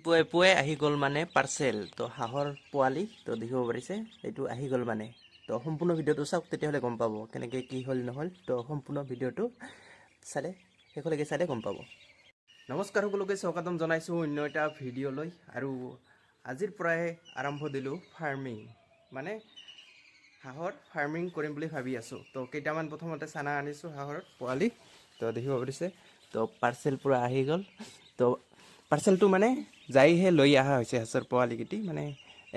পুৱাই পুৱাই আহি গ'ল মানে পাৰ্চেল তো হাঁহৰ পোৱালি তো দেখিব পাৰিছে এইটো আহি গ'ল মানে তো সম্পূৰ্ণ ভিডিঅ'টো চাওক তেতিয়াহ'লে গম পাব কেনেকৈ কি হ'ল নহ'ল তো সম্পূৰ্ণ ভিডিঅ'টো চালে শেষলৈকে চালে গম পাব। নমস্কাৰ সকলোকে স্বাগতম জনাইছোঁ অন্য এটা ভিডিঅ'লৈ আৰু আজিৰ পৰাই আৰম্ভ দিলোঁ ফাৰ্মিং মানে হাঁহৰ ফাৰ্মিং কৰিম বুলি ভাবি আছোঁ। তো কেইটামান প্ৰথমতে চানা আনিছোঁ হাঁহৰ পোৱালি তো দেখিব পাৰিছে তো পাৰ্চেল পূৰা আহি গ'ল। তো পাৰ্চেলটো মানে যাইহে লৈ অহা হৈছে হাঁহৰ পোৱালিকেইটি মানে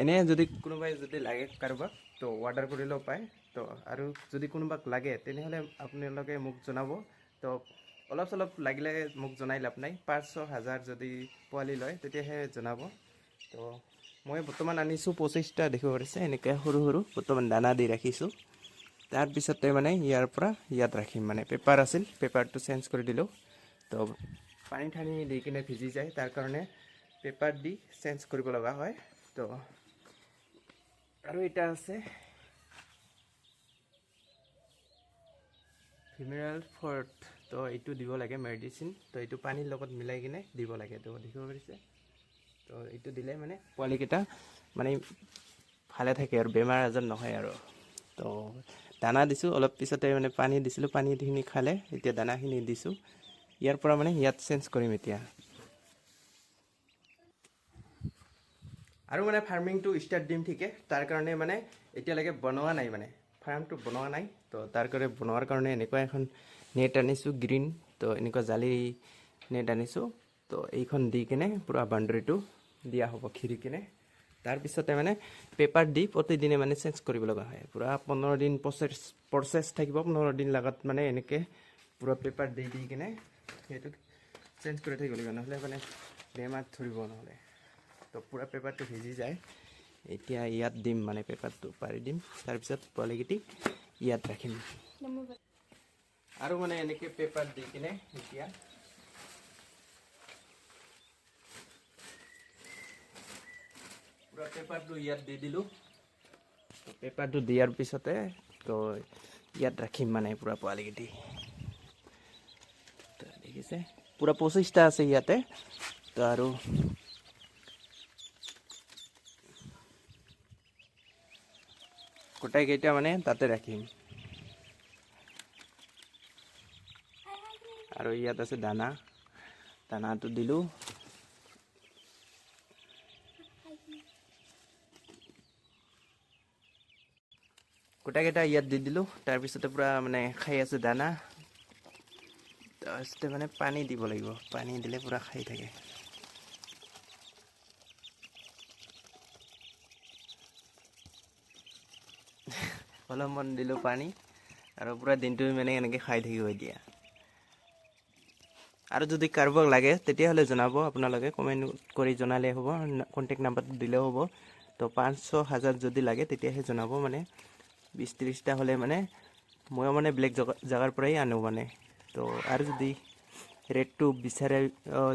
এনে যদি কোনোবাই যদি লাগে কাৰোবাক তো অৰ্ডাৰ কৰিলেও পায়। তো আৰু যদি কোনোবাক লাগে তেনেহ'লে আপোনালোকে মোক জনাব। তো অলপ চলপ লাগিলে মোক জনাই লাভ নাই, 500-1000 যদি পোৱালি লয় তেতিয়াহে জনাব। তো মই বৰ্তমান আনিছোঁ 25টা দেখিব পাৰিছে এনেকৈ সৰু সৰু বৰ্তমান দানা দি ৰাখিছোঁ। তাৰপিছতে মানে ইয়াৰ পৰা ইয়াত ৰাখিম মানে পেপাৰ আছিল পেপাৰটো চেঞ্জ কৰি দিলোঁ। তো পানী ঠানি দি কিনে ভিজি যায় তাৰ কাৰণে পেপাৰ দি চেঞ্জ কৰিব লগা হয়। তো আৰু এটা আছে ফিমেল ফৰ্ট তো এইটো দিব লাগে মেডিচিন। তো এইটো পানীৰ লগত মিলাই কিনে দিব লাগে। তো দেখিব পাৰিছে তো এইটো দিলে মানে পোৱালিকেইটা মানে ভালে থাকে আৰু বেমাৰ আজাৰ নহয় আৰু। তো দানা দিছোঁ অলপ পিছতে মানে পানী দিছিলোঁ, পানীখিনি খালে এতিয়া দানাখিনি দিছোঁ। ইয়াৰ পৰা মানে ইয়াত চেঞ্জ কৰিম এতিয়া। আৰু মানে ফাৰ্মিংটো ষ্টাৰ্ট দিম ঠিকে তাৰ কাৰণে মানে এতিয়ালৈকে বনোৱা নাই মানে ফাৰ্মটো বনোৱা নাই। তো তাৰ কাৰণে বনোৱাৰ কাৰণে এনেকুৱা এখন নেট আনিছোঁ গ্ৰীণ। তো এনেকুৱা জালি নেট আনিছোঁ। তো এইখন দি কিনে পূৰা বাউণ্ডেৰীটো দিয়া হ'ব খিৰি কিনে। তাৰপিছতে মানে পেপাৰ দি প্ৰতিদিনে মানে চেঞ্জ কৰিব লগা হয়। পূৰা 15 দিন প্ৰচেছ থাকিব। 15 দিন লাগাত মানে এনেকৈ পূৰা পেপাৰ দি কিনে সেইটো চেঞ্জ কৰি থাকিব লাগিব, নহ'লে মানে বেমাৰ ধৰিব নহ'লে। তো পূৰা পেপাৰটো ভিজি যায়। এতিয়া ইয়াত দিম মানে পেপাৰটো পাৰি দিম, তাৰপিছত পোৱালিকেইটি ইয়াত ৰাখিম। আৰু মানে এনেকৈ পেপাৰ দি কিনে এতিয়া পূৰা পেপাৰটো ইয়াত দি দিলোঁ। তো পেপাৰটো দিয়াৰ পিছতে তো ইয়াত ৰাখিম মানে পূৰা পোৱালিকেইটি। তো দেখিছে পূৰা 25টা আছে ইয়াতে। তো আৰু গোটাইকেইটা মানে তাতে ৰাখিম। আৰু ইয়াত আছে দানা, দানাটো দিলোঁ। গোটাইকেইটা ইয়াত দি দিলোঁ। তাৰপিছতে পূৰা মানে খাই আছে দানা। তাৰপিছতে মানে পানী দিব লাগিব, পানী দিলে পূৰা খাই থাকে। অলপমান দিলোঁ পানী আৰু পূৰা দিনটো মানে এনেকৈ খাই থাকিব এতিয়া। আৰু যদি কাৰোবাক লাগে তেতিয়াহ'লে জনাব, আপোনালোকে কমেণ্ট কৰি জনালে হ'ব, কণ্টেক্ট নাম্বাৰটো দিলেও হ'ব। তো 500-1000 যদি লাগে তেতিয়াহে জনাব। মানে 20-30টা হ'লে মানে ময়ো মানে বেলেগ জেগাৰ পৰাই আনো মানে। তো আৰু যদি ৰেটটো বিচাৰে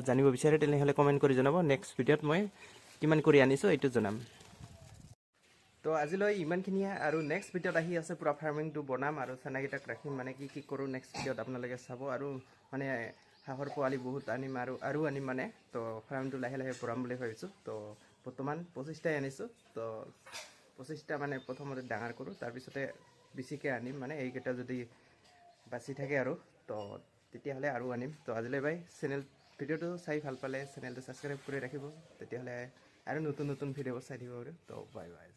জানিব বিচাৰে তেনেহ'লে কমেণ্ট কৰি জনাব। নেক্সট ভিডিঅ'ত মই কিমান কৰি আনিছোঁ এইটো জনাম। তো আজিলৈ ইমানখিনিয়ে আৰু নেক্সট ভিডিঅ'ত আহি আছে পূৰা ফাৰ্মিংটো বনাম আৰু চানাকেইটাক ৰাখিম মানে কি কি কৰোঁ নেক্সট ভিডিঅ'ত আপোনালোকে চাব। আৰু মানে হাঁহৰ পোৱালি বহুত আনিম আৰু আনিম মানে। তো ফাৰ্মটো লাহে লাহে ভৰাম বুলি ভাবিছোঁ। তো বৰ্তমান 25টাই আনিছোঁ। তো 25টা মানে প্ৰথমতে ডাঙৰ কৰোঁ, তাৰপিছতে বেছিকৈ আনিম মানে এইকেইটা যদি বাচি থাকে আৰু তো তেতিয়াহ'লে আৰু আনিম। তো আজিলৈ বাই। ভিডিঅ'টো চাই ভাল পালে চেনেলটো ছাবস্ক্ৰাইব কৰি ৰাখিব, তেতিয়াহ'লে আৰু নতুন নতুন ভিডিঅ'বোৰ চাই থাকিব পাৰিব। তো বাই বাই।